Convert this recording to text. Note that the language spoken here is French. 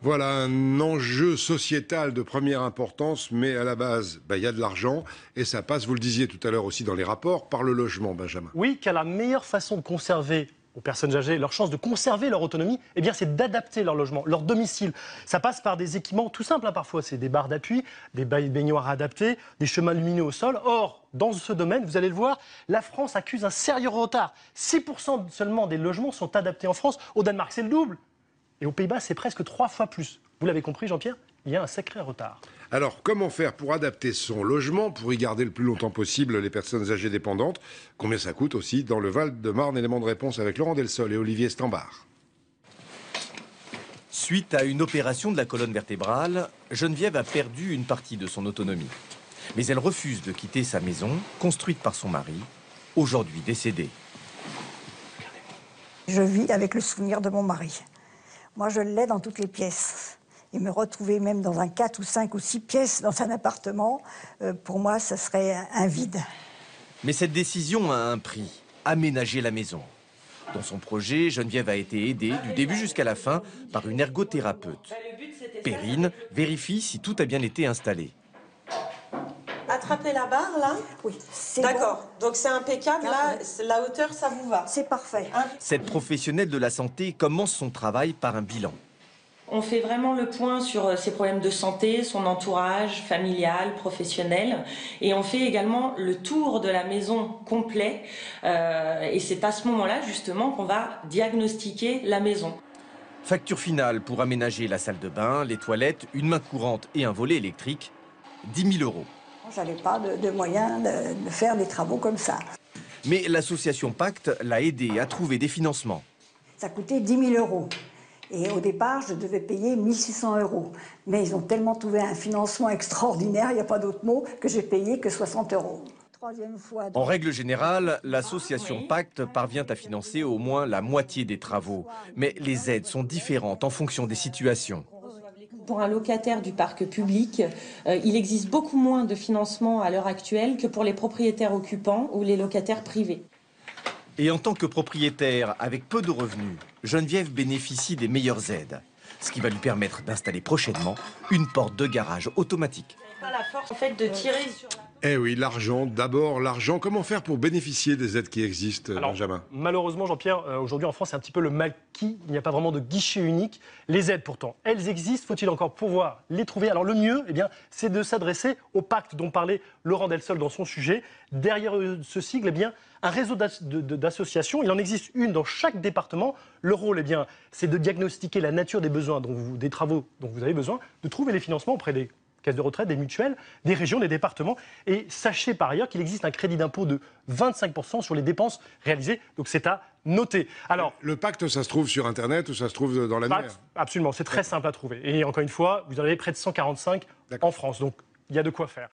Voilà un enjeu sociétal de première importance, mais à la base, il y a de l'argent et ça passe, vous le disiez tout à l'heure aussi dans les rapports, par le logement, Benjamin. Oui, car la meilleure façon de conserver aux personnes âgées leur chance de conserver leur autonomie, eh bien, c'est d'adapter leur logement, leur domicile. Ça passe par des équipements tout simples, parfois. C'est des barres d'appui, des baignoires adaptées, des chemins lumineux au sol. Or, dans ce domaine, vous allez le voir, la France accuse un sérieux retard. 6% seulement des logements sont adaptés en France. Au Danemark, c'est le double. Et aux Pays-Bas, c'est presque 3 fois plus. Vous l'avez compris, Jean-Pierre, il y a un sacré retard. Alors, comment faire pour adapter son logement, pour y garder le plus longtemps possible les personnes âgées dépendantes? Combien ça coûte aussi dans le Val-de-Marne? Élément de réponse avec Laurent Delsol et Olivier Stambard. Suite à une opération de la colonne vertébrale, Geneviève a perdu une partie de son autonomie. Mais elle refuse de quitter sa maison, construite par son mari, aujourd'hui décédé. Je vis avec le souvenir de mon mari. Moi, je l'ai dans toutes les pièces. Et me retrouver même dans un 4 ou 5 ou 6 pièces dans un appartement, pour moi, ça serait un vide. Mais cette décision a un prix, aménager la maison. Dans son projet, Geneviève a été aidée du début jusqu'à la fin par une ergothérapeute. Perrine vérifie si tout a bien été installé. Attrapez la barre, là? Oui, c'est D'accord, bon. donc c'est impeccable, là, la hauteur, ça vous va? C'est parfait. Cette professionnelle de la santé commence son travail par un bilan. On fait vraiment le point sur ses problèmes de santé, son entourage familial, professionnel. Et on fait également le tour de la maison complet. Et c'est à ce moment-là, justement, qu'on va diagnostiquer la maison. Facture finale pour aménager la salle de bain, les toilettes, une main courante et un volet électrique, 10 000 €. J'avais pas de moyens de faire des travaux comme ça. Mais l'association Pacte l'a aidé à trouver des financements. Ça coûtait 10 000 €. Et au départ, je devais payer 1 600 €. Mais ils ont tellement trouvé un financement extraordinaire, il n'y a pas d'autre mot, que j'ai payé que 60 €. Troisième fois. En règle générale, l'association Pacte parvient à financer au moins la moitié des travaux. Mais les aides sont différentes en fonction des situations. Pour un locataire du parc public, il existe beaucoup moins de financement à l'heure actuelle que pour les propriétaires occupants ou les locataires privés. Et en tant que propriétaire avec peu de revenus, Geneviève bénéficie des meilleures aides, ce qui va lui permettre d'installer prochainement une porte de garage automatique. Pas la force en fait de tirer sur la... Eh oui, l'argent, d'abord l'argent. Comment faire pour bénéficier des aides qui existent, Alors, Benjamin? malheureusement, Jean-Pierre, aujourd'hui en France, c'est un petit peu le mal qui. Il n'y a pas vraiment de guichet unique. Les aides, pourtant, elles existent. Faut-il encore pouvoir les trouver? Alors, le mieux, eh bien, c'est de s'adresser au pacte dont parlait Laurent Delsol dans son sujet. Derrière ce sigle, eh bien, un réseau d'associations. Il en existe une dans chaque département. Le rôle, eh bien, c'est de diagnostiquer la nature des besoins, des travaux dont vous avez besoin, de trouver les financements auprès des caisses de retraite, des mutuelles, des régions, des départements. Et sachez par ailleurs qu'il existe un crédit d'impôt de 25% sur les dépenses réalisées. Donc c'est à noter. Alors, Le pacte, ça se trouve sur Internet ou ça se trouve dans l'annuaire? absolument, c'est très simple à trouver. Et encore une fois, vous en avez près de 145 en France. Donc il y a de quoi faire.